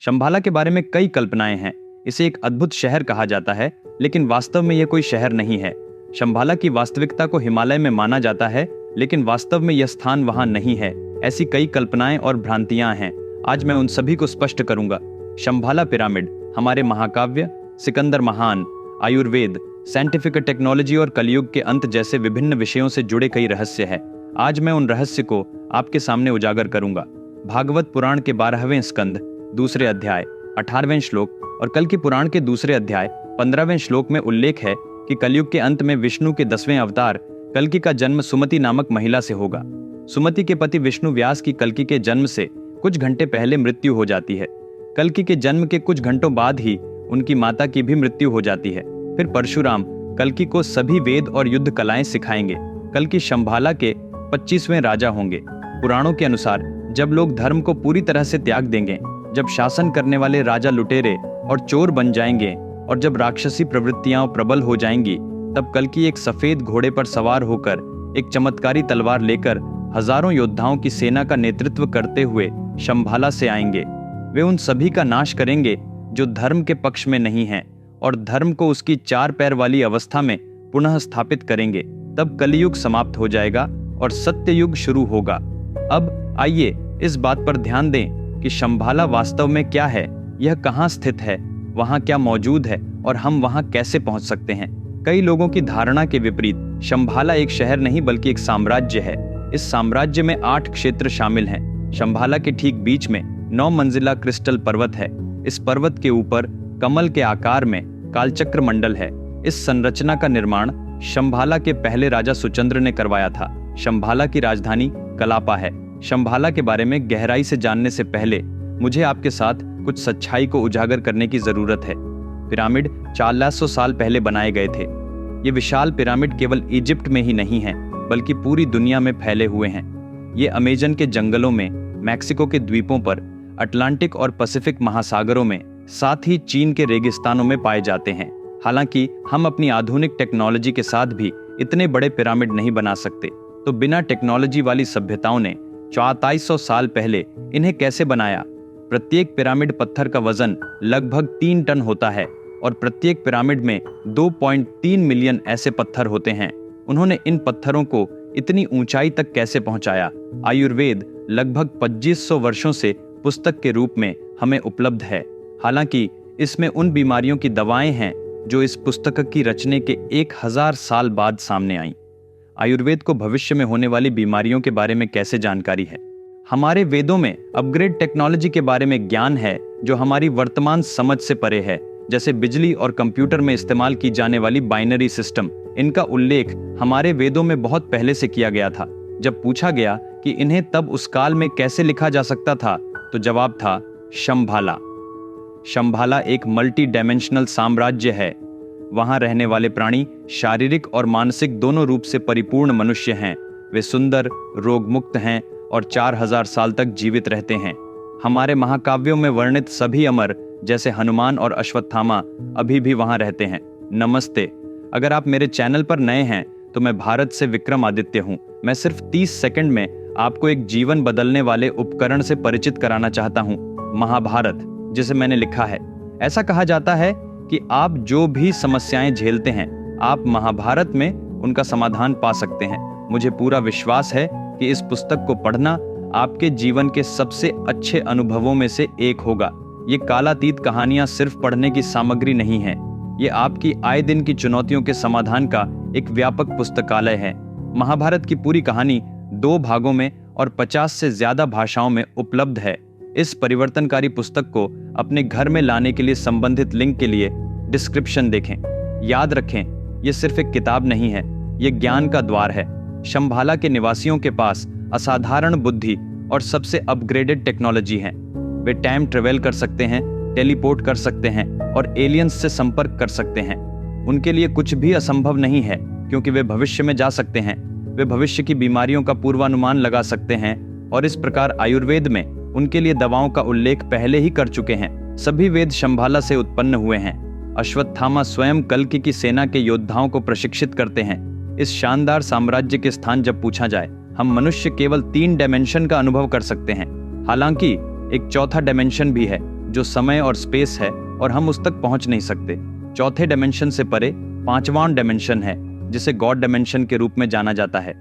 शंभाला के बारे में कई कल्पनाएं हैं। इसे एक अद्भुत शहर कहा जाता है, लेकिन वास्तव में यह कोई शहर नहीं है। शंभाला की वास्तविकता को हिमालय में माना जाता है, लेकिन वास्तव में यह स्थान वहां नहीं है। ऐसी कई कल्पनाएं और भ्रांतियां हैं। आज मैं उन सभी को स्पष्ट करूंगा। शंभाला पिरामिड हमारे महाकाव्य, सिकंदर महान, आयुर्वेद, साइंटिफिक टेक्नोलॉजी और कलयुग के अंत जैसे विभिन्न विषयों से जुड़े कई रहस्य हैं। आज मैं उन रहस्य को आपके सामने उजागर करूंगा। भागवत पुराण के 12वें स्कंद, दूसरे अध्याय, 18वें श्लोक और कल की पुराण के दूसरे अध्याय 15वें श्लोक में उल्लेख है कि कलयुग के अंत में विष्णु के 10वें अवतार कल्कि का जन्म सुमति नामक महिला से होगा। सुमति के पति विष्णु व्यास की कल्कि के जन्म से कुछ घंटे पहले मृत्यु हो जाती है। कल्कि के जन्म के कुछ घंटों बाद ही उनकी माता की भी मृत्यु हो जाती है। फिर परशुराम कल्कि को सभी वेद और युद्ध कलाएं सिखाएंगे। कल्कि शंभाला के 25वें राजा होंगे। पुराणों के अनुसार जब लोग धर्म को पूरी तरह से त्याग देंगे, जब शासन करने वाले राजा लुटेरे और चोर बन जाएंगे और जब राक्षसी प्रवृत्तियां प्रबल हो जाएंगी, तब कल्कि एक सफेद घोड़े पर सवार होकर एक चमत्कारी तलवार लेकर हजारों योद्धाओं की सेना का नेतृत्व करते हुए शंभाला से आएंगे। वे उन सभी का नाश करेंगे जो धर्म के पक्ष में नहीं हैं और धर्म को उसकी 4 पैर वाली अवस्था में पुनः स्थापित करेंगे। तब कलियुग समाप्त हो जाएगा और सत्ययुग शुरू होगा। अब आइए इस बात पर ध्यान दें कि शंभाला वास्तव में क्या है, यह कहाँ स्थित है, वहाँ क्या मौजूद है और हम वहाँ कैसे पहुँच सकते हैं। कई लोगों की धारणा के विपरीत शंभाला एक शहर नहीं बल्कि एक साम्राज्य है। इस साम्राज्य में 8 क्षेत्र शामिल हैं। शंभाला के ठीक बीच में 9 मंजिला क्रिस्टल पर्वत है। इस पर्वत के ऊपर कमल के आकार में कालचक्र मंडल है। इस संरचना का निर्माण शंभाला के पहले राजा सुचंद्र ने करवाया था। शंभाला की राजधानी कलापा है। शंभाला के बारे में गहराई से जानने से पहले मुझे आपके साथ कुछ सच्चाई को उजागर करने की जरूरत है। पिरामिड 400 साल पहले बनाए गए थे। ये विशाल पिरामिड केवल इजिप्ट में ही नहीं है, बल्कि पूरी दुनिया में फैले हुए हैं। ये अमेजन के जंगलों में, मैक्सिको के द्वीपों पर, अटलांटिक और पैसिफिक महासागरों में, साथ ही चीन के रेगिस्तानों में पाए जाते हैं। हालांकि हम अपनी आधुनिक टेक्नोलॉजी के साथ भी इतने बड़े पिरामिड नहीं बना सकते, तो बिना टेक्नोलॉजी वाली सभ्यताओं ने 2400 साल पहले इन्हें कैसे बनाया? प्रत्येक पिरामिड पत्थर का वजन लगभग 3 टन होता है और प्रत्येक पिरामिड में 2.3 मिलियन ऐसे पत्थर होते हैं। उन्होंने इन पत्थरों को इतनी ऊंचाई तक कैसे पहुंचाया? आयुर्वेद लगभग 2500 वर्षों से पुस्तक के रूप में हमें उपलब्ध है। हालांकि इसमें उन बीमारियों की दवाएं हैं जो इस पुस्तक की रचने के 1000 साल बाद सामने आईं। आयुर्वेद को भविष्य में होने वाली बीमारियों के बारे में कैसे जानकारी है? हमारे वेदों में अपग्रेड टेक्नोलॉजी के बारे में ज्ञान है जो हमारी वर्तमान समझ से परे है, जैसे बिजली और कंप्यूटर में इस्तेमाल की जाने वाली बाइनरी सिस्टम। इनका उल्लेख हमारे वेदों में बहुत पहले से किया गया था। जब पूछा गया कि इन्हें तब उस काल में कैसे लिखा जा सकता था, तो जवाब था शंभाला। शंभाला एक मल्टी डायमेंशनल साम्राज्य है। वहां रहने वाले प्राणी शारीरिक और मानसिक दोनों रूप से परिपूर्ण मनुष्य हैं। वे सुंदर, रोग मुक्त हैं और 4000 साल तक जीवित रहते हैं। हमारे महाकाव्यों में वर्णित सभी अमर जैसे हनुमान और अश्वत्थामा अभी भी वहां रहते हैं। नमस्ते। अगर आप मेरे चैनल पर नए हैं तो मैं भारत से विक्रमादित्य हूं। मैं सिर्फ 30 सेकंड में आपको एक जीवन बदलने वाले उपकरण से परिचित कराना चाहता हूं, महाभारत, जिसे मैंने लिखा है। ऐसा कहा जाता है कि आप जो भी समस्याएं झेलते हैं, आप महाभारत में उनका समाधान पा सकते हैं। मुझे पूरा विश्वास है कि इस पुस्तक को पढ़ना आपके जीवन के सबसे अच्छे अनुभवों में से एक होगा। ये कालातीत कहानियां सिर्फ पढ़ने की सामग्री नहीं है, ये आपकी आए दिन की चुनौतियों के समाधान का एक व्यापक पुस्तकालय है। महाभारत की पूरी कहानी 2 भागों में और 50 से ज्यादा भाषाओं में उपलब्ध है। इस परिवर्तनकारी पुस्तक को अपने घर में लाने के लिए संबंधित लिंक के लिए डिस्क्रिप्शन देखें। याद रखें, यह सिर्फ एक किताब नहीं है, यह ज्ञान का द्वार है। शंभाला के निवासियों के पास असाधारण बुद्धि और सबसे अपग्रेडेड टेक्नोलॉजी है। वे टाइम ट्रेवल कर सकते हैं, टेलीपोर्ट कर सकते हैं और एलियंस से संपर्क कर सकते हैं। उनके लिए कुछ भी असंभव नहीं है, क्योंकि वे भविष्य में जा सकते हैं। वे भविष्य की बीमारियों का पूर्वानुमान लगा सकते हैं और इस प्रकार आयुर्वेद में उनके लिए दवाओं का उल्लेख पहले ही कर चुके हैं। सभी वेद शंभाला से उत्पन्न हुए हैं। अश्वत्थामा स्वयं कल्कि की सेना के योद्धाओं को प्रशिक्षित करते हैं। इस शानदार साम्राज्य के स्थान जब पूछा जाए, हम मनुष्य केवल 3 डायमेंशन का अनुभव कर सकते हैं। हालांकि एक चौथा डायमेंशन भी है, जो समय और स्पेस है और हम उस तक पहुंच नहीं सकते। चौथे डायमेंशन से परे पांचवां डायमेंशन है जिसे गॉड डायमेंशन के रूप में जाना जाता है।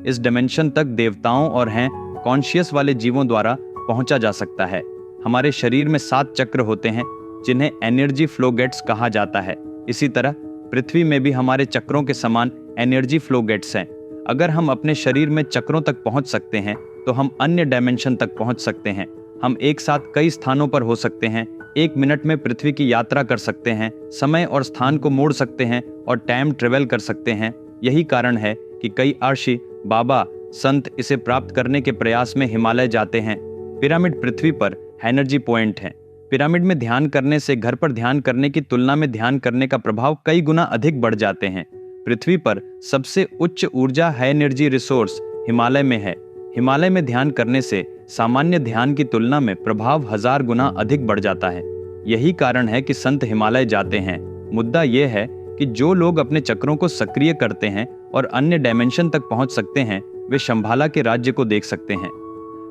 इस डायमेंशन तक देवताओं और हैं कॉन्शियस वाले जीवों द्वारा पहुंचा जा सकता है। हमारे शरीर में 7 चक्र होते हैं जिन्हें एनर्जी फ्लो गेट्स कहा जाता है। इसी तरह पृथ्वी में भी हमारे चक्रों के समान एनर्जी फ्लो गेट्स हैं। अगर हम अपने शरीर में चक्रों तक पहुंच सकते हैं तो हम अन्य डायमेंशन तक पहुंच सकते हैं। हम एक साथ कई स्थानों पर हो सकते हैं, 1 मिनट में पृथ्वी की यात्रा कर सकते हैं, समय और स्थान को मोड़ सकते हैं और टाइम ट्रेवल कर सकते हैं। यही कारण है कि कई अर्षि, बाबा, संत इसे प्राप्त करने के प्रयास में हिमालय जाते हैं। पिरामिड पृथ्वी पर एनर्जी पॉइंट हैं। पिरामिड में ध्यान करने से घर पर ध्यान करने की तुलना में ध्यान करने का प्रभाव कई गुना अधिक बढ़ जाते हैं। पृथ्वी पर सबसे उच्च ऊर्जा हाई एनर्जी रिसोर्स हिमालय में है। हिमालय में ध्यान करने से सामान्य ध्यान की तुलना में प्रभाव 1000 गुना अधिक बढ़ जाता है। यही कारण है कि संत हिमालय जाते हैं। मुद्दा यह है कि जो लोग अपने चक्रों को सक्रिय करते हैं और अन्य डायमेंशन तक पहुंच सकते हैं वे शंभाला के राज्य को देख सकते हैं।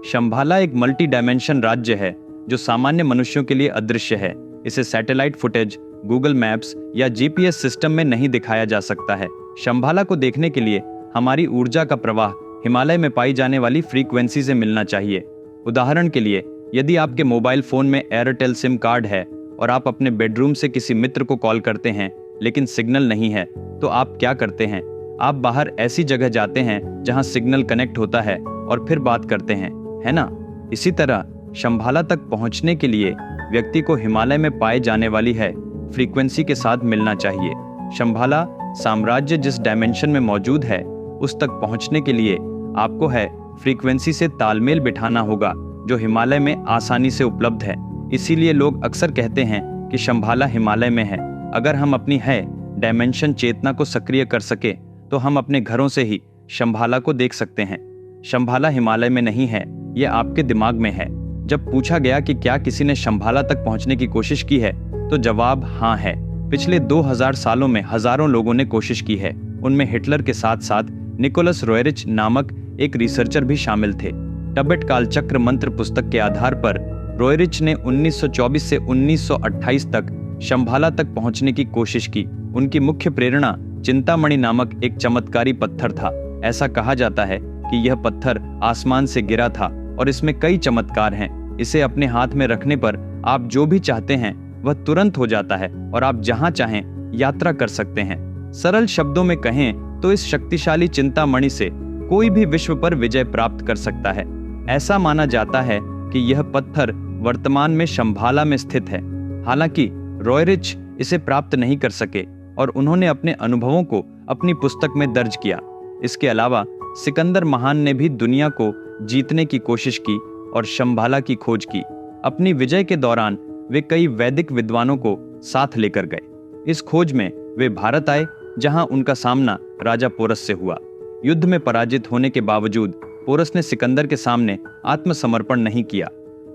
शंभाला एक मल्टी डायमेंशन राज्य है जो सामान्य मनुष्यों के लिए अदृश्य है। इसे सैटेलाइट फुटेज, गूगल मैप्स या जीपीएस सिस्टम में नहीं दिखाया जा सकता है। शंभाला को देखने के लिए हमारी ऊर्जा का प्रवाह हिमालय में पाई जाने वाली फ्रीक्वेंसी से मिलना चाहिए। उदाहरण के लिए, यदि आपके मोबाइल फोन में एयरटेल सिम कार्ड है और आप अपने बेडरूम से किसी मित्र को कॉल करते हैं लेकिन सिग्नल नहीं है, तो आप क्या करते हैं? आप बाहर ऐसी जगह जाते हैं जहां सिग्नल कनेक्ट होता है और फिर बात करते हैं, है ना? इसी तरह शंभाला तक पहुंचने के लिए व्यक्ति को हिमालय में पाए जाने वाली है फ्रीक्वेंसी के साथ मिलना चाहिए। शंभाला साम्राज्य जिस डायमेंशन में मौजूद है उस तक पहुंचने के लिए आपको है फ्रीक्वेंसी से तालमेल बिठाना होगा जो हिमालय में आसानी से उपलब्ध है। इसीलिए लोग अक्सर कहते हैं कि शंभाला हिमालय में है। अगर हम अपनी है डायमेंशन चेतना को सक्रिय कर सके तो हम अपने घरों से ही शंभाला को देख सकते हैं। शंभाला हिमालय में नहीं है, यह आपके दिमाग में है। जब पूछा गया कि क्या किसी ने शंभाला तक पहुंचने की कोशिश की है तो जवाब हाँ है। पिछले 2000 सालों में हजारों लोगों ने कोशिश की है। उनमें हिटलर के साथ साथ निकोलस रोएरिच नामक एक रिसर्चर भी शामिल थे। टबेट कालचक्र मंत्र पुस्तक के आधार पर रोएरिच ने 1924 से 1928 तक शंभाला तक पहुंचने की कोशिश की। उनकी मुख्य प्रेरणा चिंतामणि नामक एक चमत्कारी पत्थर था। ऐसा कहा जाता है कि यह पत्थर आसमान से गिरा था और इसमें कई चमत्कार हैं। इसे अपने हाथ में रखने पर आप जो भी चाहते हैं वह तुरंत हो जाता है और आप जहां चाहें यात्रा कर सकते हैं। सरल शब्दों में कहें तो इस शक्तिशाली चिंतामणि से कोई भी विश्व पर विजय प्राप्त कर सकता है। ऐसा माना जाता है कि यह पत्थर वर्तमान में शंभाला में स्थित है। हालांकि रोएरिच इसे प्राप्त नहीं कर सके और उन्होंने अपने अनुभवों को अपनी पुस्तक में दर्ज किया। इसके अलावा सिकंदर महान ने भी दुनिया को जीतने की कोशिश की और शंभाला की खोज की। अपनी विजय के दौरान वे कई वैदिक विद्वानों को साथ लेकर गए। इस खोज में वे भारत आए जहां उनका सामना राजा पोरस से हुआ। युद्ध में पराजित होने के बावजूद पोरस ने सिकंदर के सामने आत्मसमर्पण नहीं किया।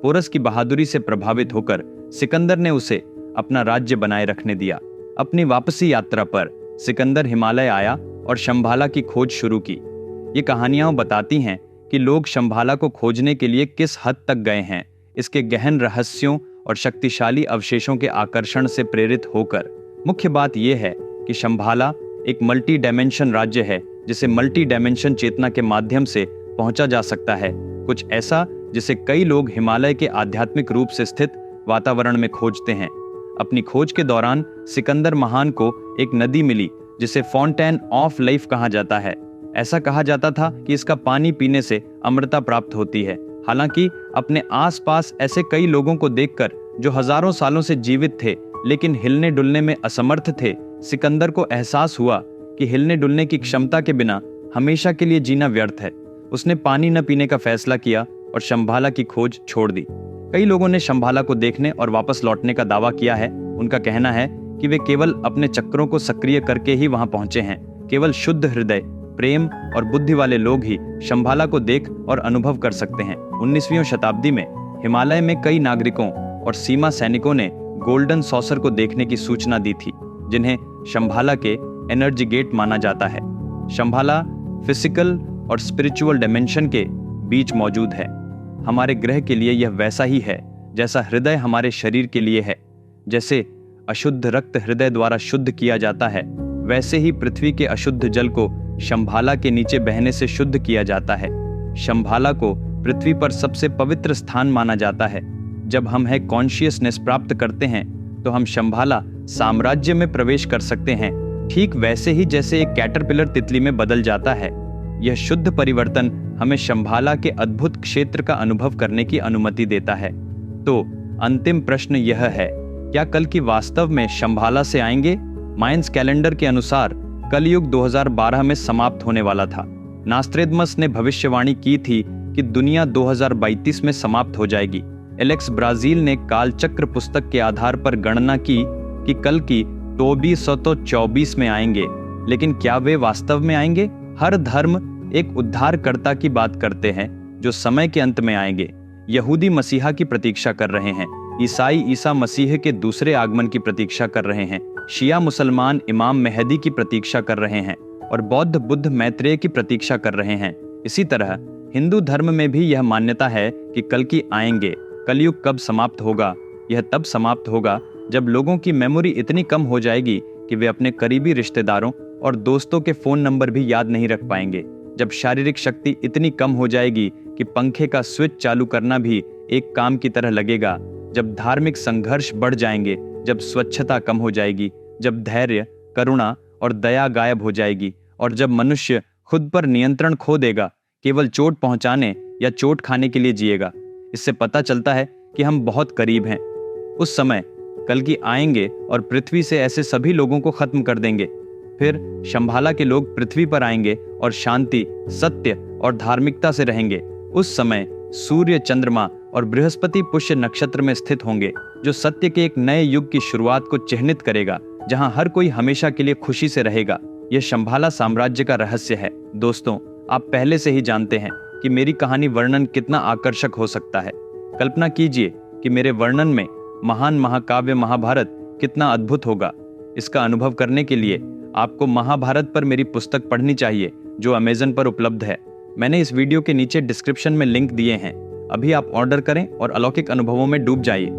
पोरस की बहादुरी से प्रभावित होकर सिकंदर ने उसे अपना राज्य बनाए रखने दिया। अपनी वापसी यात्रा पर सिकंदर हिमालय आया और शंभाला की खोज शुरू की। ये कहानियां बताती हैं कि लोग शंभाला को खोजने के लिए किस हद तक गए हैं। इसके गहन रहस्यों और शक्तिशाली अवशेषों के आकर्षण से प्रेरित होकर मुख्य बात यह है कि शंभाला एक मल्टी डायमेंशन राज्य है जिसे मल्टी डायमेंशन चेतना के माध्यम से पहुंचा जा सकता है। कुछ ऐसा जिसे कई लोग हिमालय के आध्यात्मिक रूप से स्थित वातावरण में खोजते हैं। अपनी खोज के दौरान सिकंदर महान को एक नदी मिली जिसे फाउंटेन ऑफ लाइफ कहा जाता है। ऐसा कहा जाता था कि इसका पानी पीने से अमरता प्राप्त होती है। हालांकि अपने आसपास ऐसे कई लोगों को देखकर जो हजारों सालों से जीवित थे लेकिन हिलने डुलने में असमर्थ थे, सिकंदर को एहसास हुआ कि हिलने डुलने की क्षमता के बिना हमेशा के लिए जीना व्यर्थ है। उसने पानी न पीने का फैसला किया और शंभाला की खोज छोड़ दी। कई लोगों ने शंभाला को देखने और वापस लौटने का दावा किया है। उनका कहना है कि वे केवल अपने चक्रों को सक्रिय करके ही वहां पहुंचे हैं। केवल शुद्ध हृदय, प्रेम और बुद्धि वाले लोग ही शंभाला को देख और अनुभव कर सकते हैं। 19वीं शताब्दी में हिमालय में कई नागरिकों और सीमा सैनिकों ने गोल्डन सॉसर को देखने की सूचना दी थी, जिन्हें शंभाला के एनर्जी गेट माना जाता है। शंभाला फिजिकल और स्पिरिचुअल डायमेंशन के बीच मौजूद है। हमारे ग्रह के लिए यह वैसा ही है जैसा हृदय हमारे शरीर के लिए है। जैसे अशुद्ध रक्त हृदय द्वारा शुद्ध किया जाता है, वैसे ही पृथ्वी के अशुद्ध जल को शंभाला के नीचे बहने से शुद्ध किया जाता है। शंभाला को पृथ्वी पर सबसे पवित्र स्थान माना जाता है। जब हम है कॉन्शियसनेस प्राप्त करते हैं तो हम शंभाला साम्राज्य में प्रवेश कर सकते हैं, ठीक वैसे ही जैसे एक कैटरपिलर तितली में बदल जाता है। यह शुद्ध परिवर्तन हमें शंभाला के अद्भुत क्षेत्र का अनुभव करने की अनुमति देता है। तो अंतिम प्रश्न यह है, क्या कल की वास्तव में शंभाला से आएंगे? मायंस कैलेंडर के अनुसार कलयुग 2012 में समाप्त होने वाला था। नास्त्रेदमस ने भविष्यवाणी की थी कि दुनिया 2032 में समाप्त हो जाएगी। एलेक्स ब्राजील ने कालचक्र पुस्तक के आधार पर गणना की कि कल की 2424 में आएंगे, लेकिन क्या वे वास्तव में आएंगे? हर धर्म एक उद्धारकर्ता की बात करते हैं जो समय के अंत में आएंगे। यहूदी मसीहा की प्रतीक्षा कर रहे हैं, ईसाई ईसा मसीह के दूसरे आगमन की प्रतीक्षा कर रहे हैं, शिया मुसलमान इमाम मेहदी की प्रतीक्षा कर रहे हैं और बौद्ध बुद्ध मैत्रेय की प्रतीक्षा कर रहे हैं। इसी तरह हिंदू धर्म में भी यह मान्यता है कि कल की आएंगे। कलयुग कब समाप्त होगा? यह तब समाप्त होगा जब लोगों की मेमोरी इतनी कम हो जाएगी कि वे अपने करीबी रिश्तेदारों और दोस्तों के फोन नंबर भी याद नहीं रख पाएंगे। जब शारीरिक शक्ति इतनी कम हो जाएगी कि पंखे का स्विच चालू करना भी एक काम की तरह लगेगा। जब धार्मिक संघर्ष बढ़ जाएंगे, जब स्वच्छता कम हो जाएगी, जब धैर्य, करुणा और दया गायब हो जाएगी और जब मनुष्य खुद पर नियंत्रण खो देगा, केवल चोट पहुंचाने या चोट खाने के लिए जिएगा। इससे पता चलता है कि हम बहुत करीब हैं। उस समय कल की आएंगे और पृथ्वी से ऐसे सभी लोगों को खत्म कर देंगे। फिर शंभाला के लोग पृथ्वी पर आएंगे और शांति, सत्य और धार्मिकता से रहेंगे। उस समय सूर्य, चंद्रमा और बृहस्पति पुष्य नक्षत्र में स्थित होंगे, जो सत्य के एक नए युग की शुरुआत को चिह्नित करेगा, जहां हर कोई हमेशा के लिए खुशी से रहेगा। यह शंभाला साम्राज्य का रहस्य है। दोस्तों, आप पहले से ही जानते हैं कि मेरी कहानी वर्णन कितना आकर्षक हो सकता है। कल्पना कीजिए कि मेरे वर्णन में महान महाकाव्य महाभारत कितना अद्भुत होगा। इसका अनुभव करने के लिए आपको महाभारत पर मेरी पुस्तक पढ़नी चाहिए, जो अमेज़न पर उपलब्ध है। मैंने इस वीडियो के नीचे डिस्क्रिप्शन में लिंक दिए हैं। अभी आप ऑर्डर करें और अलौकिक अनुभवों में डूब जाइए।